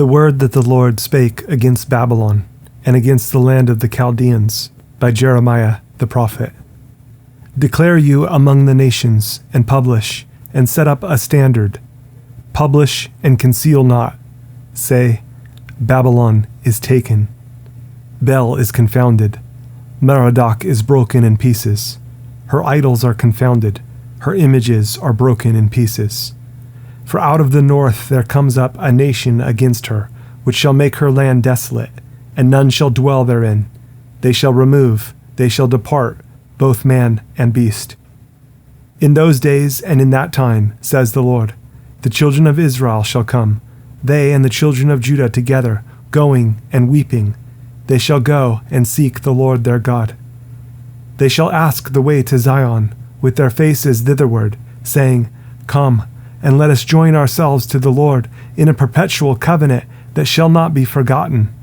The word that the Lord spake against Babylon and against the land of the Chaldeans by Jeremiah the prophet. Declare you among the nations, and publish, and set up a standard. Publish and conceal not. Say, Babylon is taken. Bel is confounded. Merodach is broken in pieces. Her idols are confounded. Her images are broken in pieces. For out of the north there comes up a nation against her, which shall make her land desolate, and none shall dwell therein. They shall remove, they shall depart, both man and beast. In those days and in that time, says the Lord, the children of Israel shall come, they and the children of Judah together, going and weeping. They shall go and seek the Lord their God. They shall ask the way to Zion, with their faces thitherward, saying, Come, and let us join ourselves to the Lord in a perpetual covenant that shall not be forgotten.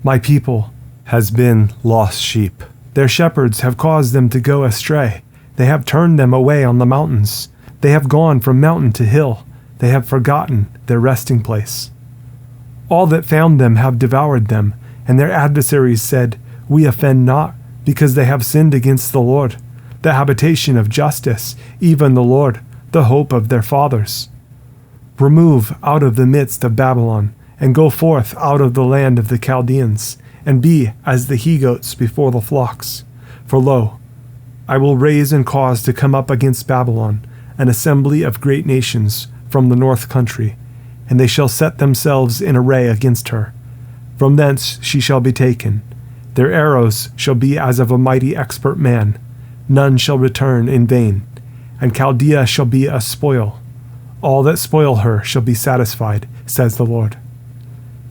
My people has been lost sheep. Their shepherds have caused them to go astray. They have turned them away on the mountains. They have gone from mountain to hill. They have forgotten their resting place. All that found them have devoured them, and their adversaries said, We offend not, because they have sinned against the Lord, the habitation of justice, even the Lord, the hope of their fathers. Remove out of the midst of Babylon, and go forth out of the land of the Chaldeans, and be as the he-goats before the flocks. For lo, I will raise and cause to come up against Babylon an assembly of great nations from the north country, and they shall set themselves in array against her. From thence she shall be taken. Their arrows shall be as of a mighty expert man. None shall return in vain. And Chaldea shall be a spoil. All that spoil her shall be satisfied, says the Lord.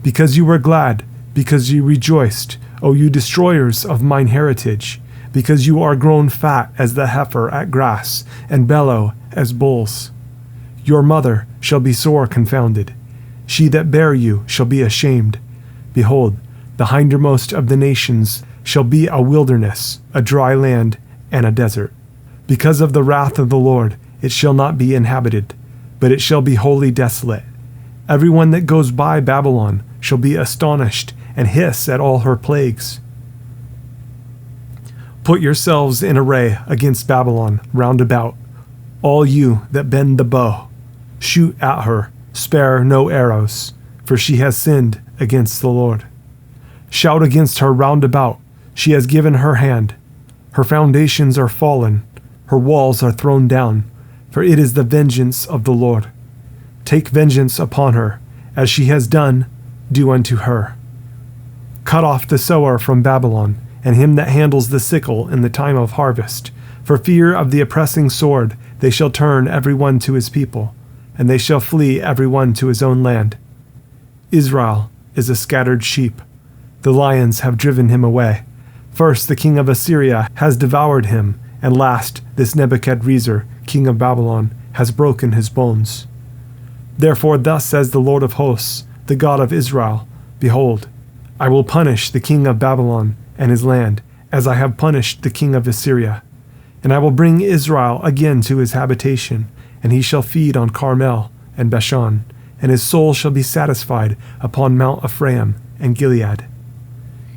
Because you were glad, because you rejoiced, O you destroyers of mine heritage, because you are grown fat as the heifer at grass, and bellow as bulls. Your mother shall be sore confounded. She that bare you shall be ashamed. Behold, the hindermost of the nations shall be a wilderness, a dry land, and a desert. Because of the wrath of the Lord, it shall not be inhabited, but it shall be wholly desolate. Every one that goes by Babylon shall be astonished and hiss at all her plagues. Put yourselves in array against Babylon round about, all you that bend the bow. Shoot at her, spare no arrows, for she has sinned against the Lord. Shout against her round about, she has given her hand. Her foundations are fallen, her walls are thrown down, for it is the vengeance of the Lord. Take vengeance upon her, as she has done, do unto her. Cut off the sower from Babylon, and him that handles the sickle in the time of harvest. For fear of the oppressing sword, they shall turn every one to his people, and they shall flee every one to his own land. Israel is a scattered sheep. The lions have driven him away. First the king of Assyria has devoured him, and last this Nebuchadrezzar, king of Babylon, has broken his bones. Therefore thus says the Lord of hosts, the God of Israel, Behold, I will punish the king of Babylon and his land, as I have punished the king of Assyria. And I will bring Israel again to his habitation, and he shall feed on Carmel and Bashan, and his soul shall be satisfied upon Mount Ephraim and Gilead.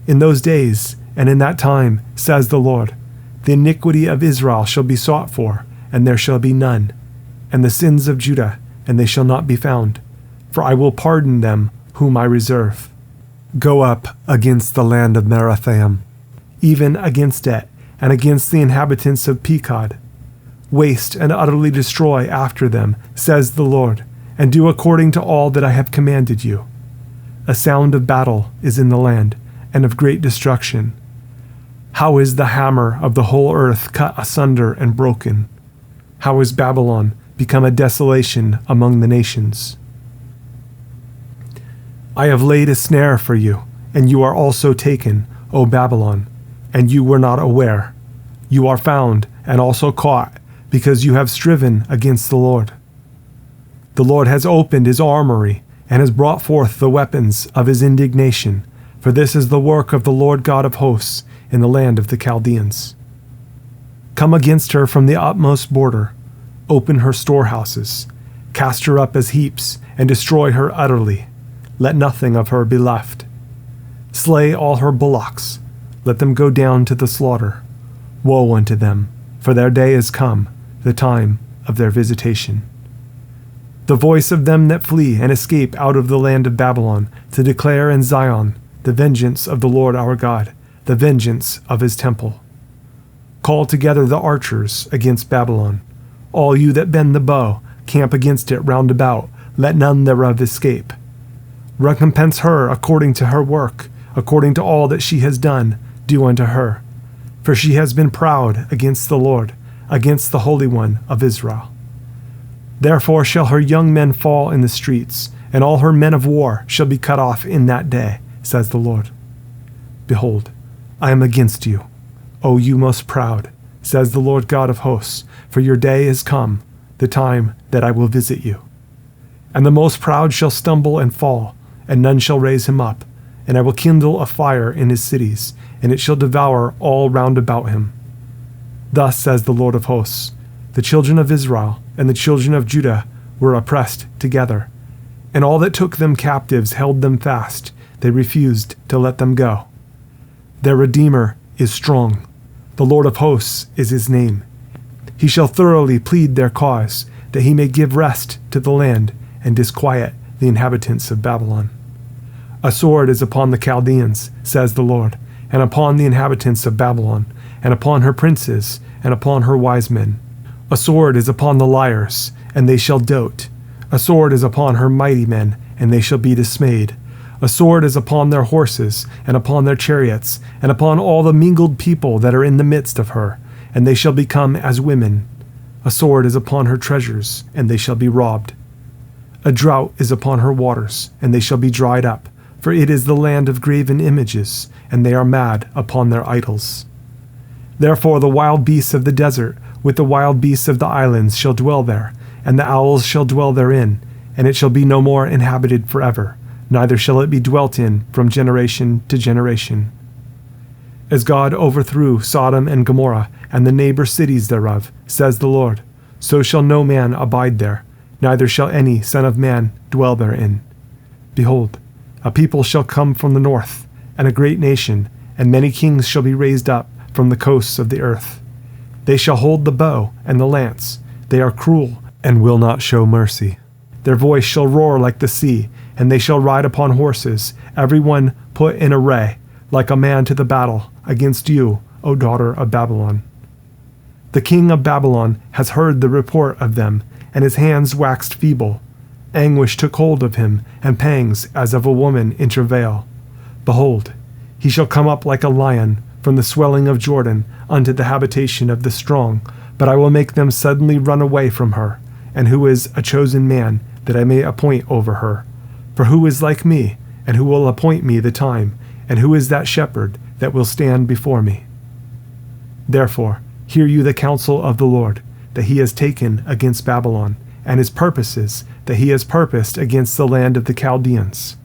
In those days and in that time, says the Lord, the iniquity of Israel shall be sought for, and there shall be none, and the sins of Judah, and they shall not be found, for I will pardon them whom I reserve. Go up against the land of Merathaim, even against it, and against the inhabitants of Pekod. Waste and utterly destroy after them, says the Lord, and do according to all that I have commanded you. A sound of battle is in the land, and of great destruction. How is the hammer of the whole earth cut asunder and broken? How is Babylon become a desolation among the nations? I have laid a snare for you, and you are also taken, O Babylon, and you were not aware. You are found and also caught, because you have striven against the Lord. The Lord has opened his armory, and has brought forth the weapons of his indignation, for this is the work of the Lord God of hosts in the land of the Chaldeans. Come against her from the utmost border, open her storehouses, cast her up as heaps, and destroy her utterly. let nothing of her be left. Slay all her bullocks, let them go down to the slaughter. Woe unto them, for their day is come, the time of their visitation. The voice of them that flee and escape out of the land of Babylon, to declare in Zion the vengeance of the Lord our God, the vengeance of his temple. Call together the archers against Babylon. All you that bend the bow, camp against it round about, let none thereof escape. Recompense her according to her work, according to all that she has done, do unto her. For she has been proud against the Lord, against the Holy One of Israel. Therefore shall her young men fall in the streets, and all her men of war shall be cut off in that day, says the Lord. Behold, I am against you, O you most proud, says the Lord God of hosts, for your day is come, the time that I will visit you. And the most proud shall stumble and fall, and none shall raise him up, and I will kindle a fire in his cities, and it shall devour all round about him. Thus says the Lord of hosts, the children of Israel and the children of Judah were oppressed together, and all that took them captives held them fast, they refused to let them go. Their Redeemer is strong, the Lord of hosts is his name. He shall thoroughly plead their cause, that he may give rest to the land, and disquiet the inhabitants of Babylon. A sword is upon the Chaldeans, says the Lord, and upon the inhabitants of Babylon, and upon her princes, and upon her wise men. A sword is upon the liars, and they shall dote. A sword is upon her mighty men, and they shall be dismayed. A sword is upon their horses, and upon their chariots, and upon all the mingled people that are in the midst of her, and they shall become as women. A sword is upon her treasures, and they shall be robbed. A drought is upon her waters, and they shall be dried up, for it is the land of graven images, and they are mad upon their idols. Therefore the wild beasts of the desert, with the wild beasts of the islands, shall dwell there, and the owls shall dwell therein, and it shall be no more inhabited forever, neither shall it be dwelt in from generation to generation. As God overthrew Sodom and Gomorrah, and the neighbor cities thereof, says the Lord, so shall no man abide there, neither shall any son of man dwell therein. Behold, a people shall come from the north, and a great nation, and many kings shall be raised up from the coasts of the earth. They shall hold the bow and the lance. They are cruel, and will not show mercy. Their voice shall roar like the sea, and they shall ride upon horses, every one put in array, like a man to the battle, against you, O daughter of Babylon. The king of Babylon has heard the report of them, and his hands waxed feeble. Anguish took hold of him, and pangs as of a woman in travail. Behold, he shall come up like a lion from the swelling of Jordan unto the habitation of the strong, but I will make them suddenly run away from her, and who is a chosen man, that I may appoint over her. For who is like me, and who will appoint me the time, and who is that shepherd that will stand before me? Therefore, hear you the counsel of the Lord, that he has taken against Babylon, and his purposes that he has purposed against the land of the Chaldeans.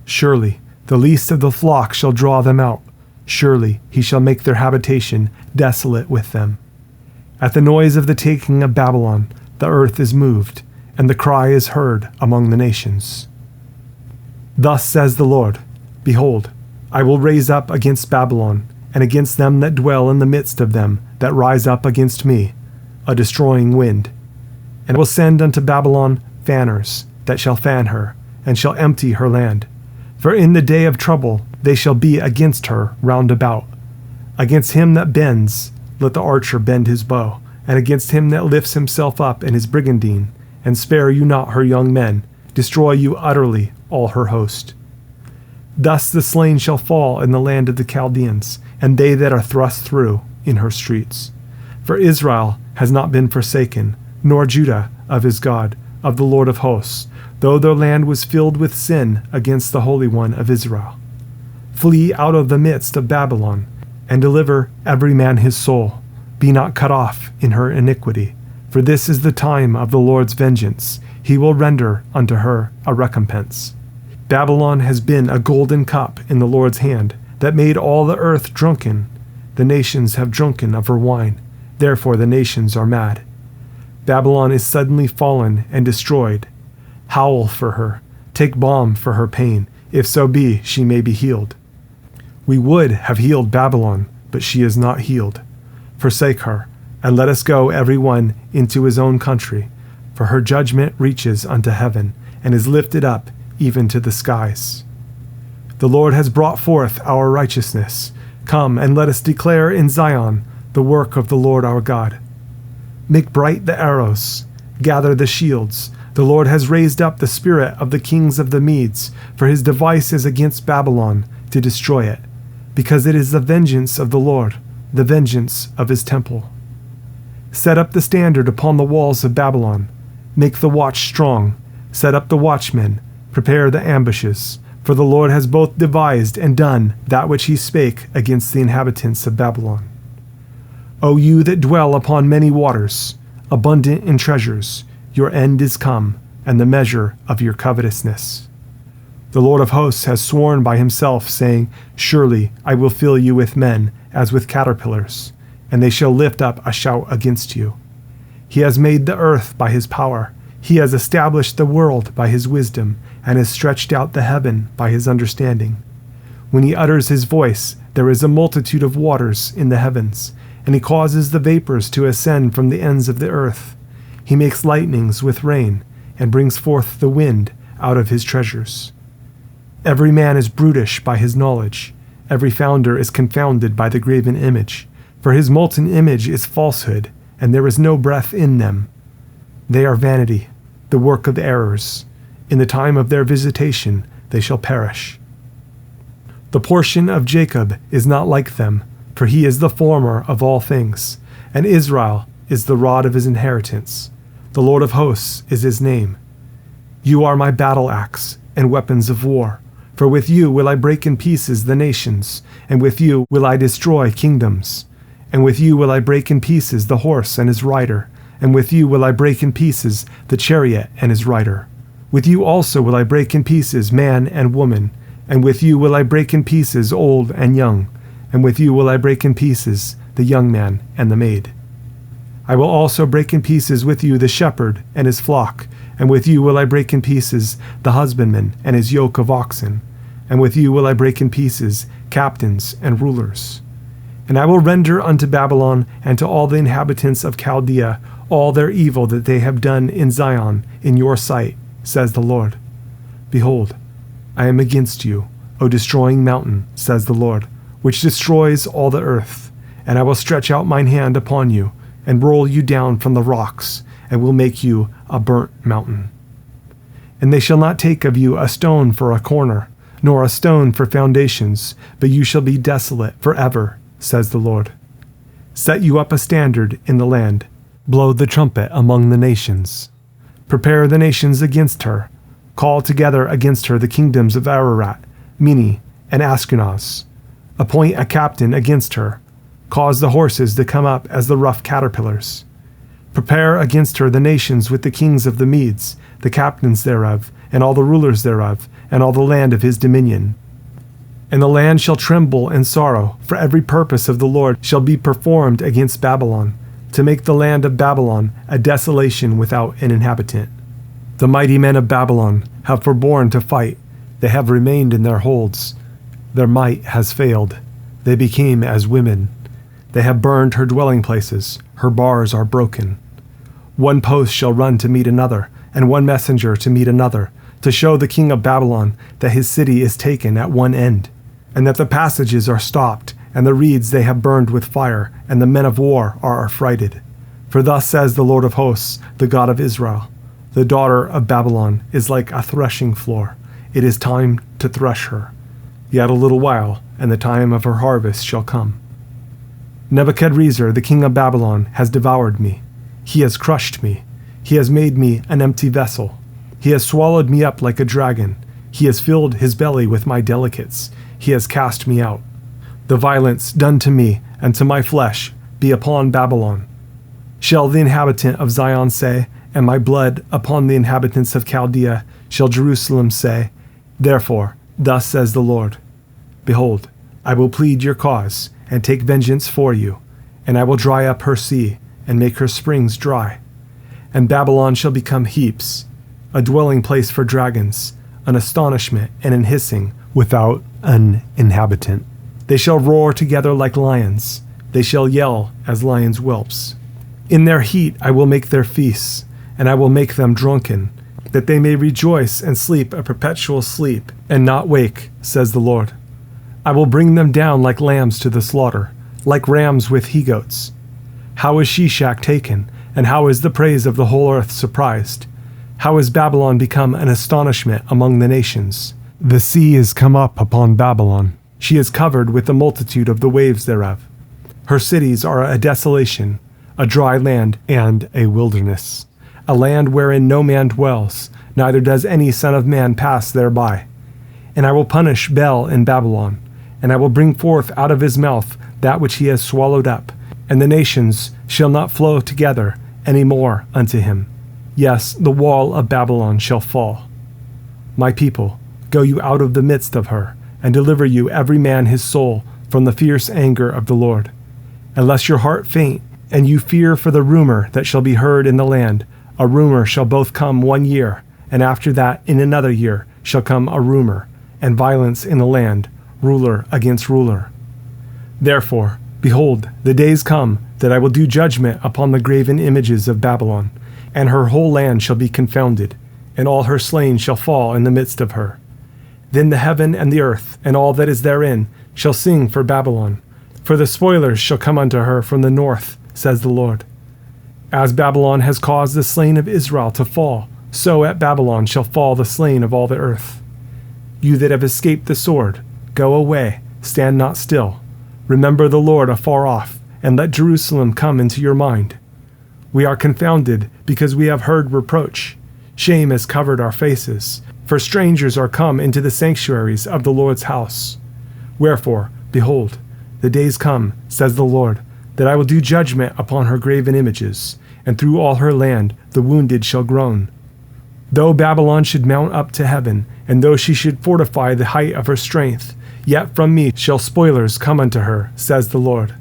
Surely the least of the flock shall draw them out. Surely he shall make their habitation desolate with them. At the noise of the taking of Babylon, the earth is moved, and the cry is heard among the nations. Thus says the Lord, Behold, I will raise up against Babylon, and against them that dwell in the midst of them that rise up against me, a destroying wind. And I will send unto Babylon fanners, that shall fan her, and shall empty her land. For in the day of trouble they shall be against her round about. Against him that bends, let the archer bend his bow, and against him that lifts himself up in his brigandine, and spare you not her young men, destroy you utterly all her host. Thus the slain shall fall in the land of the Chaldeans, and they that are thrust through in her streets. For Israel has not been forsaken, nor Judah of his God, of the Lord of hosts, though their land was filled with sin against the Holy One of Israel. Flee out of the midst of Babylon, and deliver every man his soul. Be not cut off in her iniquity, for this is the time of the Lord's vengeance. He will render unto her a recompense. Babylon has been a golden cup in the Lord's hand, that made all the earth drunken. The nations have drunken of her wine, therefore the nations are mad. Babylon is suddenly fallen and destroyed. Howl for her, Take balm for her pain, if so be she may be healed. We would have healed Babylon, but she is not healed. Forsake her, and let us go every one into his own country, for her judgment reaches unto heaven, and is lifted up even to the skies. The Lord has brought forth our righteousness. Come, and let us declare in Zion the work of the Lord our God. Make bright the arrows, gather the shields. The Lord has raised up the spirit of the kings of the Medes, for his device is against Babylon, to destroy it, because it is the vengeance of the Lord, the vengeance of his temple. Set up the standard upon the walls of Babylon. Make the watch strong. Set up the watchmen. Prepare the ambushes. For the Lord has both devised and done that which he spake against the inhabitants of Babylon. O you that dwell upon many waters, abundant in treasures, your end is come, and the measure of your covetousness. The Lord of hosts has sworn by himself, saying, Surely I will fill you with men, as with caterpillars, and they shall lift up a shout against you. He has made the earth by his power. He has established the world by his wisdom, and has stretched out the heaven by his understanding. When he utters his voice, there is a multitude of waters in the heavens, and he causes the vapors to ascend from the ends of the earth. He makes lightnings with rain, and brings forth the wind out of his treasures. Every man is brutish by his knowledge. Every founder is confounded by the graven image. For his molten image is falsehood, and there is no breath in them. They are vanity, the work of errors. In the time of their visitation they shall perish. The portion of Jacob is not like them, for he is the former of all things, and Israel is the rod of his inheritance. The Lord of hosts is his name. You are my battle axe and weapons of war, for with you will I break in pieces the nations, and with you will I destroy kingdoms. And with you will I break in pieces the horse and his rider, and with you will I break in pieces the chariot and his rider. With you also will I break in pieces man and woman, and with you will I break in pieces old and young, and with you will I break in pieces the young man and the maid. I will also break in pieces with you the shepherd and his flock, and with you will I break in pieces the husbandman and his yoke of oxen, and with you will I break in pieces captains and rulers. And I will render unto Babylon and to all the inhabitants of Chaldea all their evil that they have done in Zion in your sight, says the Lord. Behold, I am against you, O destroying mountain, says the Lord, which destroys all the earth. And I will stretch out mine hand upon you, and roll you down from the rocks, and will make you a burnt mountain. And they shall not take of you a stone for a corner, nor a stone for foundations, but you shall be desolate forever, says the Lord. Set you up a standard in the land, blow the trumpet among the nations. Prepare the nations against her. Call together against her the kingdoms of Ararat, Mini, and Ashkenaz. Appoint a captain against her. Cause the horses to come up as the rough caterpillars. Prepare against her the nations with the kings of the Medes, the captains thereof, and all the rulers thereof, and all the land of his dominion. And the land shall tremble in sorrow, for every purpose of the Lord shall be performed against Babylon, to make the land of Babylon a desolation without an inhabitant. The mighty men of Babylon have forborne to fight. They have remained in their holds. Their might has failed. They became as women. They have burned her dwelling places. Her bars are broken. One post shall run to meet another, and one messenger to meet another, to show the king of Babylon that his city is taken at one end, and that the passages are stopped, and the reeds they have burned with fire, and the men of war are affrighted. For thus says the Lord of hosts, the God of Israel, the daughter of Babylon is like a threshing floor. It is time to thresh her. Yet a little while, and the time of her harvest shall come. Nebuchadrezzar, the king of Babylon, has devoured me. He has crushed me. He has made me an empty vessel. He has swallowed me up like a dragon. He has filled his belly with my delicates. He has cast me out. The violence done to me and to my flesh be upon Babylon. Shall the inhabitant of Zion say, and my blood upon the inhabitants of Chaldea? Shall Jerusalem say, therefore, thus says the Lord, behold, I will plead your cause, and take vengeance for you, and I will dry up her sea, and make her springs dry. And Babylon shall become heaps, a dwelling place for dragons, an astonishment and an hissing, without an inhabitant. They shall roar together like lions. They shall yell as lions' whelps. In their heat I will make their feasts, and I will make them drunken, that they may rejoice and sleep a perpetual sleep, and not wake, says the Lord. I will bring them down like lambs to the slaughter, like rams with he-goats. How is Shishak taken, and how is the praise of the whole earth surprised? How is Babylon become an astonishment among the nations? The sea is come up upon Babylon. She is covered with the multitude of the waves thereof. Her cities are a desolation, a dry land, and a wilderness, a land wherein no man dwells, neither does any son of man pass thereby. And I will punish Bel in Babylon, and I will bring forth out of his mouth that which he has swallowed up, and the nations shall not flow together any more unto him. Yes, the wall of Babylon shall fall. My people, go you out of the midst of her, and deliver you every man his soul from the fierce anger of the Lord. Unless your heart faint, and you fear for the rumor that shall be heard in the land, a rumor shall both come 1 year, and after that in another year shall come a rumor, and violence in the land, ruler against ruler. Therefore, behold, the days come that I will do judgment upon the graven images of Babylon, and her whole land shall be confounded, and all her slain shall fall in the midst of her. Then the heaven and the earth, and all that is therein, shall sing for Babylon, for the spoilers shall come unto her from the north, says the Lord. As Babylon has caused the slain of Israel to fall, so at Babylon shall fall the slain of all the earth. You that have escaped the sword, go away, stand not still. Remember the Lord afar off, and let Jerusalem come into your mind. We are confounded because we have heard reproach. Shame has covered our faces, for strangers are come into the sanctuaries of the Lord's house. Wherefore, behold, the days come, says the Lord, that I will do judgment upon her graven images, and through all her land the wounded shall groan. Though Babylon should mount up to heaven, and though she should fortify the height of her strength, yet from me shall spoilers come unto her, says the Lord.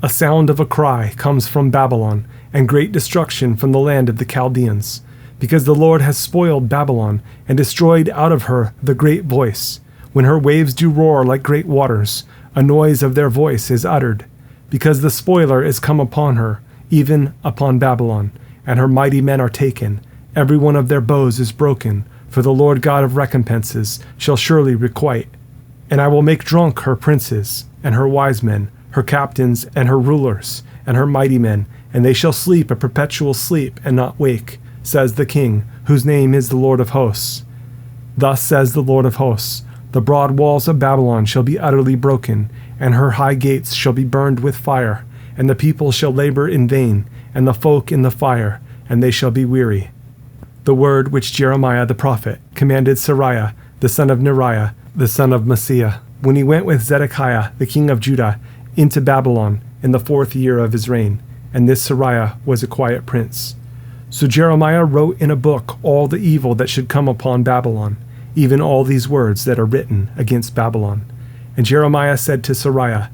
A sound of a cry comes from Babylon, and great destruction from the land of the Chaldeans, because the Lord has spoiled Babylon, and destroyed out of her the great voice. When her waves do roar like great waters, a noise of their voice is uttered, because the spoiler is come upon her, even upon Babylon, and her mighty men are taken. Every one of their bows is broken, for the Lord God of recompenses shall surely requite. And I will make drunk her princes, and her wise men, her captains, and her rulers, and her mighty men, and they shall sleep a perpetual sleep, and not wake, says the King, whose name is the Lord of hosts. Thus says the Lord of hosts, the broad walls of Babylon shall be utterly broken, and her high gates shall be burned with fire, and the people shall labor in vain, and the folk in the fire, and they shall be weary. The word which Jeremiah the prophet commanded Seraiah, the son of Neriah, the son of Maaseiah, when he went with Zedekiah, the king of Judah, into Babylon in the 4th year of his reign, and this Seraiah was a quiet prince. So Jeremiah wrote in a book all the evil that should come upon Babylon, even all these words that are written against Babylon. And Jeremiah said to Seraiah,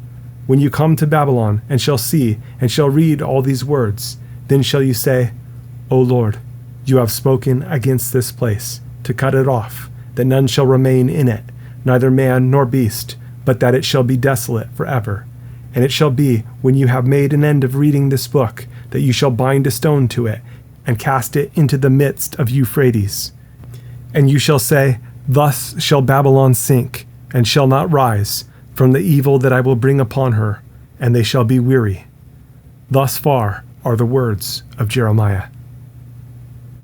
When you come to Babylon, and shall see, and shall read all these words, then shall you say, O Lord, you have spoken against this place, to cut it off, that none shall remain in it, neither man nor beast, but that it shall be desolate forever. And it shall be, when you have made an end of reading this book, that you shall bind a stone to it, and cast it into the midst of Euphrates. And you shall say, Thus shall Babylon sink, and shall not rise, from the evil that I will bring upon her, and they shall be weary. Thus far are the words of Jeremiah.